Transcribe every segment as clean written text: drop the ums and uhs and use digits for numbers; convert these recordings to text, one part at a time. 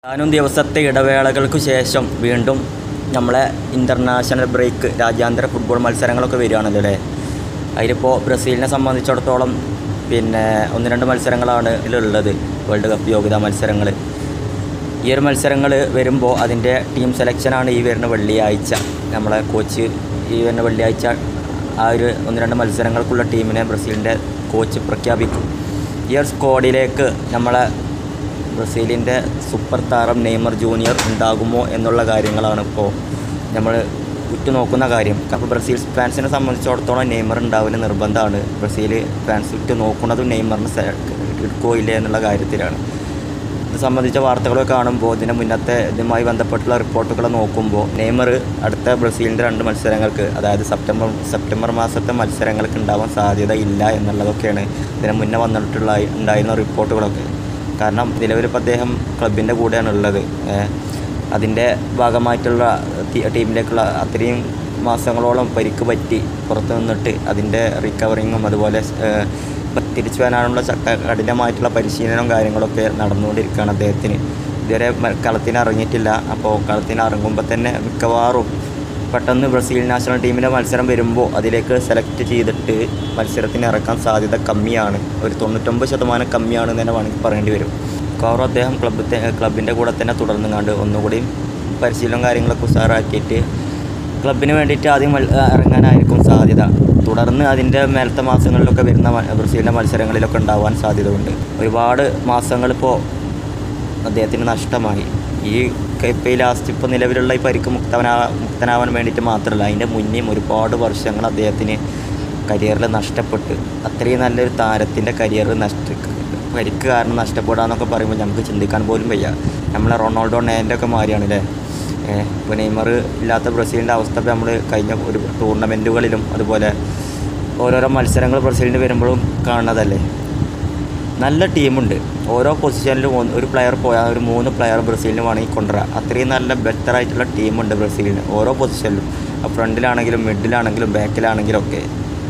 ഏതാനും ദിവസത്തെ ഇടവേളകൾക്ക് ശേഷം വീണ്ടും നമ്മളെ ഇൻ്റർനാഷണൽ ബ്രേക്ക് രാജ്യാന്തര ഫുട്ബോൾ മത്സരങ്ങളൊക്കെ വരികയാണല്ലോ അല്ലേ. അതിലിപ്പോൾ ബ്രസീലിനെ സംബന്ധിച്ചിടത്തോളം പിന്നെ 1-2 മത്സരങ്ങളാണ് ഇതിലുള്ളത്, വേൾഡ് കപ്പ് യോഗ്യതാ മത്സരങ്ങൾ. ഈ ഒരു മത്സരങ്ങൾ വരുമ്പോൾ അതിൻ്റെ ടീം സെലക്ഷനാണ് ഈ വരുന്ന വെള്ളിയാഴ്ച. നമ്മളെ കോച്ച് ഈ വരുന്ന വെള്ളിയാഴ്ച ആ ഒരു 1-2 മത്സരങ്ങൾക്കുള്ള ടീമിനെ ബ്രസീലിൻ്റെ കോച്ച് പ്രഖ്യാപിക്കും. ഈ ഒരു സ്ക്വാഡിലേക്ക് നമ്മളെ ബ്രസീലിൻ്റെ സൂപ്പർ താരം നെയ്മർ ജൂനിയർ ഉണ്ടാകുമോ എന്നുള്ള കാര്യങ്ങളാണ് ഇപ്പോൾ നമ്മൾ ഉറ്റുനോക്കുന്ന കാര്യം. അപ്പോൾ ബ്രസീൽ ഫാൻസിനെ സംബന്ധിച്ചിടത്തോളം നെയ്മർ ഉണ്ടാവില്ല നിർബന്ധമാണ്. ബ്രസീൽ ഫാൻസ് ഉറ്റുനോക്കുന്നതും നെയ്മറിന് എടുക്കോ ഇല്ലേ എന്നുള്ള കാര്യത്തിലാണ്. ഇത് സംബന്ധിച്ച വാർത്തകളൊക്കെ കാണുമ്പോൾ ഇതുമായി ബന്ധപ്പെട്ടുള്ള റിപ്പോർട്ടുകൾ നോക്കുമ്പോൾ നെയ്മർ അടുത്ത ബ്രസീലിൻ്റെ 2 മത്സരങ്ങൾക്ക്, അതായത് സെപ്റ്റംബർ മാസത്തെ മത്സരങ്ങൾക്ക് ഉണ്ടാവാൻ സാധ്യത ഇല്ല എന്നുള്ളതൊക്കെയാണ് ഇതിന് മുന്നേ ഉണ്ടായിരുന്ന റിപ്പോർട്ടുകളൊക്കെ. കാരണം നിലവിലിപ്പോൾ അദ്ദേഹം ക്ലബിൻ്റെ കൂടെയാണ് ഉള്ളത്. അതിൻ്റെ ഭാഗമായിട്ടുള്ള ടീമിലേക്കുള്ള അത്രയും മാസങ്ങളോളം പരിക്ക് പറ്റി പുറത്തു നിന്നിട്ട് അതിൻ്റെ റിക്കവറിങ്ങും അതുപോലെ തിരിച്ചു വരാനുള്ള കഠിനമായിട്ടുള്ള പരിശീലനവും കാര്യങ്ങളൊക്കെ നടന്നുകൊണ്ടിരിക്കുകയാണ് അദ്ദേഹത്തിന്. ഇതുവരെ കളത്തിന് ഇറങ്ങിയിട്ടില്ല. അപ്പോൾ കളത്തിന് ഇറങ്ങുമ്പോൾ തന്നെ മിക്കവാറും പെട്ടെന്ന് ബ്രസീൽ നാഷണൽ ടീമിൻ്റെ മത്സരം വരുമ്പോൾ അതിലേക്ക് സെലക്ട് ചെയ്തിട്ട് മത്സരത്തിന് ഇറക്കാൻ സാധ്യത കമ്മിയാണ്. ഒരു 99% കമ്മിയാണെന്ന് തന്നെ വേണമെങ്കിൽ പറയേണ്ടി വരും. മിക്കവാറും അദ്ദേഹം ക്ലബിൻ്റെ കൂടെ തന്നെ തുടർന്നുകൊണ്ട് ഒന്നുകൂടി പരിശീലനം കാര്യങ്ങളൊക്കെ ഉഷാറാക്കിയിട്ട് ക്ലബിന് വേണ്ടിയിട്ട് ആദ്യം ഇറങ്ങാനായിരിക്കും സാധ്യത. തുടർന്ന് അതിൻ്റെ മേലത്തെ മാസങ്ങളിലൊക്കെ വരുന്ന ബ്രസീലിൻ്റെ മത്സരങ്ങളിലൊക്കെ ഉണ്ടാവാൻ സാധ്യതയുണ്ട്. ഒരുപാട് മാസങ്ങളിപ്പോൾ അദ്ദേഹത്തിന് നഷ്ടമായി. ഈ ഇപ്പോൾ ലാസ്റ്റ് ഇപ്പോൾ നിലവിലുള്ള ഈ പരിക്ക് മുക്തനാവാൻ വേണ്ടിയിട്ട് മാത്രമല്ല, അതിൻ്റെ മുന്നേയും ഒരുപാട് വർഷങ്ങൾ അദ്ദേഹത്തിന് കരിയറിൽ നഷ്ടപ്പെട്ട്, അത്രയും നല്ലൊരു താരത്തിൻ്റെ കരിയർ പരിക്ക് കാരണം നഷ്ടപ്പെടാമെന്നൊക്കെ പറയുമ്പോൾ നമുക്ക് ചിന്തിക്കാൻ പോലും വയ്യ. നമ്മളെ റൊണാൾഡോ നേൻ്റെ ഒക്കെ മാറിയാണല്ലേ. ഇപ്പോൾ നെയ്മർ ഇല്ലാത്ത ബ്രസീലിൻ്റെ അവസ്ഥ ഇപ്പോൾ നമ്മൾ കഴിഞ്ഞ ഒരു ടൂർണമെൻറ്റുകളിലും അതുപോലെ ഓരോരോ മത്സരങ്ങൾ ബ്രസീലിന് വരുമ്പോഴും കാണുന്നതല്ലേ. നല്ല ടീമുണ്ട്. ഓരോ പൊസിഷനിലും ഒരു പ്ലെയർ പോയാൽ ഒരു 3 പ്ലെയർ ബ്രസീലിന് വേണമെങ്കിൽ കൊണ്ടുവരാം. അത്രയും നല്ല ബെറ്ററായിട്ടുള്ള ടീമുണ്ട് ബ്രസീലിന് ഓരോ പൊസിഷനിലും, ഫ്രണ്ടിലാണെങ്കിലും മിഡിലാണെങ്കിലും ബാക്കിലാണെങ്കിലും ഒക്കെ.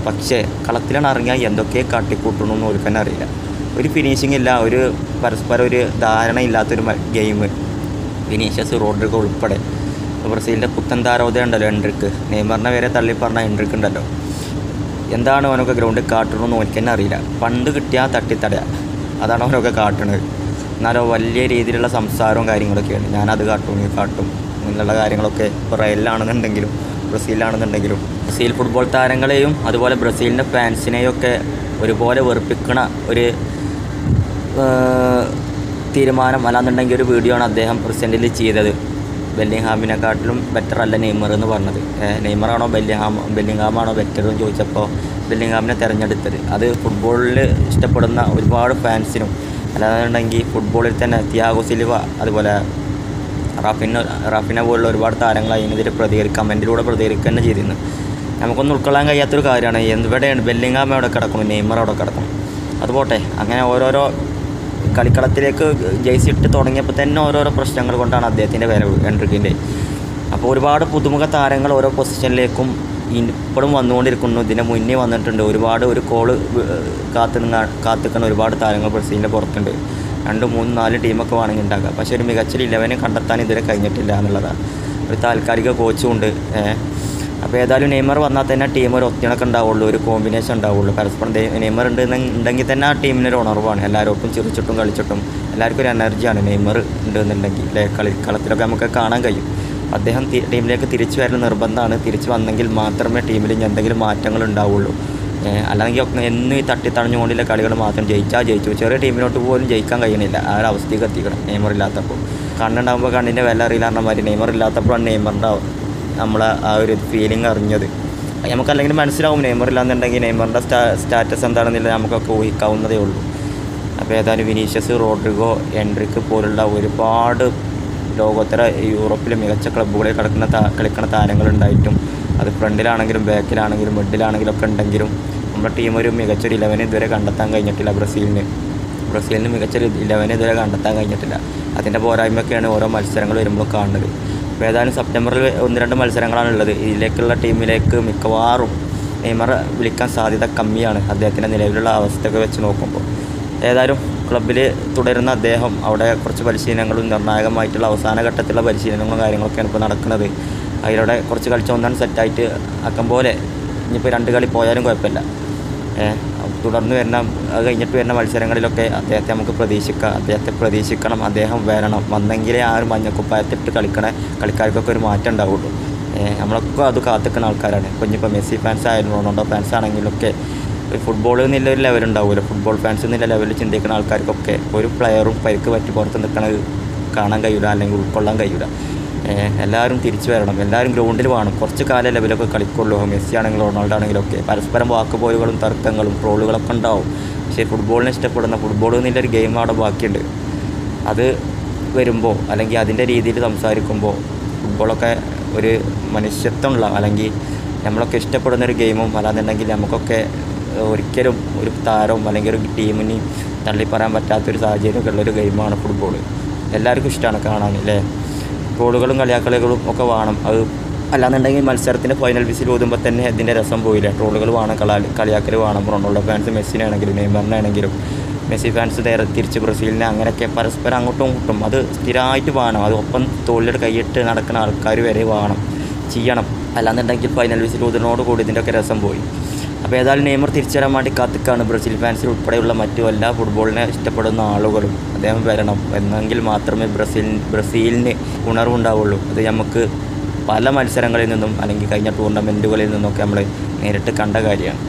പക്ഷേ കളത്തിലാണ് ഇറങ്ങിയാൽ എന്തൊക്കെ കാട്ടിക്കൂട്ടണമെന്ന് അവർക്ക് തന്നെ അറിയില്ല. ഒരു ഫിനിഷിംഗ് ഇല്ല, ഒരു പരസ്പരം ഒരു ധാരണ ഇല്ലാത്തൊരു ഗെയിം. വിനീഷ്യസ്, റോഡ്രിഗോ ഉൾപ്പെടെ ബ്രസീലിൻ്റെ പുത്തൻ താരോദയം ഉണ്ടല്ലോ എൻട്രിക്ക്, നെയ്മറിനെ വരെ തള്ളിപ്പറഞ്ഞ എൻട്രിക്ക് ഉണ്ടല്ലോ. എന്താണ് അവനൊക്കെ ഗ്രൗണ്ടിൽ കാട്ടണമെന്ന് ഓനിക്ക് തന്നെ അറിയില്ല. പണ്ട് കിട്ടിയാൽ തട്ടിത്തടയുക, അതാണ് അവനൊക്കെ കാട്ടണത്. എന്നാലോ വലിയ രീതിയിലുള്ള സംസാരവും കാര്യങ്ങളൊക്കെയാണ്. ഞാനത് കാട്ടും ഈ കാട്ടും എന്നുള്ള കാര്യങ്ങളൊക്കെ ഇപ്പോൾ റയലിലാണെന്നുണ്ടെങ്കിലും ബ്രസീലിലാണെന്നുണ്ടെങ്കിലും ബ്രസീൽ ഫുട്ബോൾ താരങ്ങളെയും അതുപോലെ ബ്രസീലിൻ്റെ ഫാൻസിനെയും ഒക്കെ ഒരുപോലെ വെറുപ്പിക്കണ ഒരു തീരുമാനം അല്ലാന്നുണ്ടെങ്കിൽ ഒരു വീഡിയോ ആണ് അദ്ദേഹം പ്രസൻറ്റിൽ ചെയ്തത്. ബെല്ലിംഗ്ഹാമിനെക്കാട്ടിലും ബെറ്റർ അല്ല നെയ്മർ എന്ന് പറഞ്ഞത്. നെയ്മറാണോ ബെല്ലിംഗ്ഹാമാണോ ബെറ്റർ എന്ന് ചോദിച്ചപ്പോൾ ബെല്ലിംഗ്ഹാമിനെ തിരഞ്ഞെടുത്തത്. അത് ഫുട്ബോളിൽ ഇഷ്ടപ്പെടുന്ന ഒരുപാട് ഫാൻസിനും, അല്ലാന്നുണ്ടെങ്കിൽ ഫുട്ബോളിൽ തന്നെ തിയാഗോ സിൽവ അതുപോലെ റാഫിന പോലുള്ള ഒരുപാട് താരങ്ങൾ അതിനെതിരെ കമൻറ്റിലൂടെ പ്രതികരിക്കുക തന്നെ ചെയ്തിരുന്നു. നമുക്കൊന്നും ഉൾക്കൊള്ളാൻ കഴിയാത്തൊരു കാര്യമാണ്. എവിടെയാണ് ബെല്ലിംഗ്ഹാം അവിടെ കിടക്കണം, നെയ്മർ അവിടെ കിടക്കണം. അതുപോട്ടെ, അങ്ങനെ ഓരോരോ കളിക്കളത്തിലേക്ക് ജേഴ്സി ഇട്ട് തുടങ്ങിയപ്പോൾ തന്നെ ഓരോരോ പ്രശ്നങ്ങൾ കൊണ്ടാണ് അദ്ദേഹത്തിൻ്റെ വരവ് എൻട്രിക്കിൻ്റെ. അപ്പോൾ ഒരുപാട് പുതുമുഖ താരങ്ങൾ ഓരോ പൊസിഷനിലേക്കും ഇപ്പോഴും വന്നുകൊണ്ടിരിക്കുന്നു. ഇതിന് മുന്നേ വന്നിട്ടുണ്ട്. ഒരു കോള് കാത്തുനിൽക്കുന്ന ഒരുപാട് താരങ്ങൾ ബ്രസീലിൻ്റെ പുറത്തുണ്ട്. 2, 3, 4 ടീമൊക്കെ വേണമെങ്കിൽ ഉണ്ടാക്കാം. പക്ഷേ ഒരു മികച്ച 11 കണ്ടെത്താൻ ഇതുവരെ കഴിഞ്ഞിട്ടില്ല എന്നുള്ളതാണ്. ഒരു താൽക്കാലിക കോച്ചും ഉണ്ട്. അപ്പോൾ ഏതായാലും നെയ്മർ വന്നാൽ തന്നെ ടീം ഒരു ഒത്തിണക്കം ഉണ്ടാവുള്ളൂ, ഒരു കോമ്പിനേഷൻ ഉണ്ടാവുള്ളൂ. പരസ്പരം നെയ്മർ ഉണ്ടെങ്കിൽ തന്നെ ആ ടീമിനൊരു ഉണർവാണ്. എല്ലാവർക്കും ചിരിച്ചിട്ടും കളിച്ചിട്ടും എല്ലാവർക്കും ഒരു എനർജിയാണ് നെയ്മർ ഉണ്ടെന്നുണ്ടെങ്കിൽ. കളത്തിലൊക്കെ നമുക്ക് കാണാൻ കഴിയും. അദ്ദേഹം ടീമിലേക്ക് തിരിച്ചു വരൽ നിർബന്ധമാണ്. തിരിച്ചു വന്നെങ്കിൽ മാത്രമേ ടീമിൽ എന്തെങ്കിലും മാറ്റങ്ങൾ ഉണ്ടാവുള്ളൂ. അല്ലെങ്കിൽ എന്നും ഈ തട്ടിത്തണഞ്ഞുകൊണ്ടുള്ള കളികൾ മാത്രം ജയിച്ചു. ചെറിയ ടീമിനോട്ട് പോലും ജയിക്കാൻ കഴിയണില്ല. ആ ഒരു അവസ്ഥയ്ക്ക് എത്തിക്കണം നെയ്മർ ഇല്ലാത്തപ്പോൾ. കണ്ണുണ്ടാകുമ്പോൾ കണ്ണിൻ്റെ വില അറിയില്ല പറഞ്ഞ മാതിരി നെയ്മർ ഇല്ലാത്തപ്പോഴാണ് നെയ്മറിൻ്റെ നമ്മളെ ആ ഒരു ഫീലിംഗ് അറിഞ്ഞത്. നമുക്കല്ലെങ്കിൽ മനസ്സിലാവും നെയ്മർ ഇല്ലാന്നുണ്ടെങ്കിൽ നെയ്മറിൻ്റെ സ്റ്റാറ്റസ് എന്താണെന്നില്ല നമുക്കൊക്കെ ഊഹിക്കാവുന്നതേ ഉള്ളൂ. അപ്പോൾ ഏതായാലും വിനീഷ്യസ്, റോഡ്രിഗോ, എൻട്രിക്ക് പോലുള്ള ഒരുപാട് ലോകോത്തര യൂറോപ്പിലെ മികച്ച ക്ലബ്ബുകളിൽ കളിക്കുന്ന താരങ്ങളുണ്ടായിട്ടും അത് ഫ്രണ്ടിലാണെങ്കിലും ബാക്കിലാണെങ്കിലും മിഡിലാണെങ്കിലും ഒക്കെ ഉണ്ടെങ്കിലും നമ്മുടെ ടീം ഒരു മികച്ചൊരു 11 ഇതുവരെ കണ്ടെത്താൻ കഴിഞ്ഞിട്ടില്ല. ബ്രസീലിന് മികച്ചൊരു 11 ഇതുവരെ കണ്ടെത്താൻ കഴിഞ്ഞിട്ടില്ല. അതിൻ്റെ പോരായ്മയൊക്കെയാണ് ഓരോ മത്സരങ്ങൾ വരുമ്പോൾ കാണുന്നത്. അപ്പോൾ ഏതായാലും സെപ്റ്റംബറിൽ 1-2 മത്സരങ്ങളാണുള്ളത്. ഇതിലേക്കുള്ള ടീമിലേക്ക് മിക്കവാറും നെയ്മർ വിളിക്കാൻ സാധ്യത കമ്മിയാണ് അദ്ദേഹത്തിൻ്റെ നിലവിലുള്ള അവസ്ഥയൊക്കെ വെച്ച് നോക്കുമ്പോൾ. ഏതായാലും ക്ലബ്ബിൽ തുടരുന്ന അദ്ദേഹം അവിടെ കുറച്ച് പരിശീലനങ്ങളും നിർണായകമായിട്ടുള്ള അവസാന ഘട്ടത്തിലുള്ള പരിശീലനങ്ങളും കാര്യങ്ങളൊക്കെയാണ് ഇപ്പോൾ നടക്കുന്നത്. അതിലൂടെ കുറച്ച് കളിച്ച ഒന്നാണ് സെറ്റായിട്ട് ആക്കം പോലെ ഇനിയിപ്പോൾ 2 കളി പോയാലും കുഴപ്പമില്ല. തുടർന്ന് വരുന്ന അത് കഴിഞ്ഞിട്ട് വരുന്ന മത്സരങ്ങളിലൊക്കെ അദ്ദേഹത്തെ നമുക്ക് പ്രതീക്ഷിക്കണം. അദ്ദേഹം വരണം. വന്നെങ്കിലേ ആ ഒരു മഞ്ഞക്കുപ്പായത്തിട്ട് കളിക്കാർക്കൊക്കെ ഒരു മാറ്റം ഉണ്ടാവുള്ളൂ. നമ്മളൊക്കെ അത് കാത്തിക്കുന്ന ആൾക്കാരാണ്. ഇപ്പോൾ ഇനിയിപ്പോൾ മെസ്സി ഫാൻസ് ആയാലും റൊണാൾഡോ ഫാൻസ് ആണെങ്കിലൊക്കെ ഫുട്ബോൾ എന്നുള്ളൊരു ലെവലുണ്ടാവുമല്ലോ. ഫുട്ബോൾ ഫാൻസ് എന്നുള്ള ലെവലിൽ ചിന്തിക്കുന്ന ആൾക്കാർക്കൊക്കെ ഒരു പ്ലെയറും പരിക്ക് പറ്റി പുറത്ത് നിൽക്കണത് കാണാൻ കഴിയില്ല, അല്ലെങ്കിൽ ഉൾക്കൊള്ളാൻ കഴിയില്ല. എല്ലാവരും തിരിച്ചു വരണം. എല്ലാവരും ഗ്രൗണ്ടിൽ വേണം. കുറച്ച് കാലം ലെവലൊക്കെ കളിക്കുള്ളൂ. മെസ്സി ആണെങ്കിലും റൊണാൾഡോ ആണെങ്കിലൊക്കെ പരസ്പരം വാക്കുപോലുകളും തർക്കങ്ങളും ട്രോളുകളൊക്കെ ഉണ്ടാവും. പക്ഷേ ഫുട്ബോളിനെ ഇഷ്ടപ്പെടുന്ന ഫുട്ബോൾ എന്നുള്ളൊരു ഗെയിം അവിടെ ബാക്കിയുണ്ട്. അത് വരുമ്പോൾ അല്ലെങ്കിൽ അതിൻ്റെ രീതിയിൽ സംസാരിക്കുമ്പോൾ ഫുട്ബോളൊക്കെ ഒരു മനുഷ്യത്വമുള്ള അല്ലെങ്കിൽ നമ്മളൊക്കെ ഇഷ്ടപ്പെടുന്നൊരു ഗെയിമും അല്ലാന്നുണ്ടെങ്കിൽ നമുക്കൊക്കെ ഒരിക്കലും ഒരു താരവും അല്ലെങ്കിൽ ഒരു ടീമിന് തള്ളിപ്പറയാൻ പറ്റാത്തൊരു സാഹചര്യമൊക്കെ ഉള്ളൊരു ഗെയിമാണ് ഫുട്ബോൾ. എല്ലാവർക്കും ഇഷ്ടമാണ് കാണാൻ അല്ലേ. ട്രോളുകളും കളിയാക്കളികളും ഒക്കെ വേണം. അത് അല്ലാന്നുണ്ടെങ്കിൽ മത്സരത്തിൻ്റെ ഫൈനൽ വിസിൽ ഊതുമ്പോൾ തന്നെ അതിൻ്റെ രസം പോയില്ല. ട്രോളുകൾ വേണം, കളിയാക്കൽ വേണം. റൊണാൾഡോ ഫാൻസ് മെസ്സിനാണെങ്കിലും നെയ്മറിനാണെങ്കിലും, മെസ്സി ഫാൻസ് തിരിച്ച് ബ്രസീലിനെ, അങ്ങനെയൊക്കെ പരസ്പരം അങ്ങോട്ടും ഇങ്ങോട്ടും അത് സ്ഥിരമായിട്ട് വേണം. അത് ഒപ്പം തോളിൽ കൈയിട്ട് നടക്കുന്ന ആൾക്കാർ വരെ ചെയ്യണം. അല്ലാന്നുണ്ടെങ്കിൽ ഫൈനൽ വിസിൽ ഊതുന്നതോടുകൂടി ഇതിൻ്റെയൊക്കെ രസം പോയി. അപ്പോൾ ഏതായാലും നെയ്മർ തിരിച്ചു വരാൻ വേണ്ടി കാത്തിക്കാണ് ബ്രസീൽ ഫാൻസിൽ ഉൾപ്പെടെയുള്ള മറ്റു എല്ലാ ഫുട്ബോളിനെ ഇഷ്ടപ്പെടുന്ന ആളുകളും. അദ്ദേഹം വരണം. എന്നെങ്കിൽ മാത്രമേ ബ്രസീലിന് ഉണർവുണ്ടാവുള്ളൂ. അത് നമുക്ക് പല മത്സരങ്ങളിൽ നിന്നും അല്ലെങ്കിൽ കഴിഞ്ഞ ടൂർണമെൻറ്റുകളിൽ നിന്നൊക്കെ നമ്മൾ നേരിട്ട് കണ്ട കാര്യമാണ്.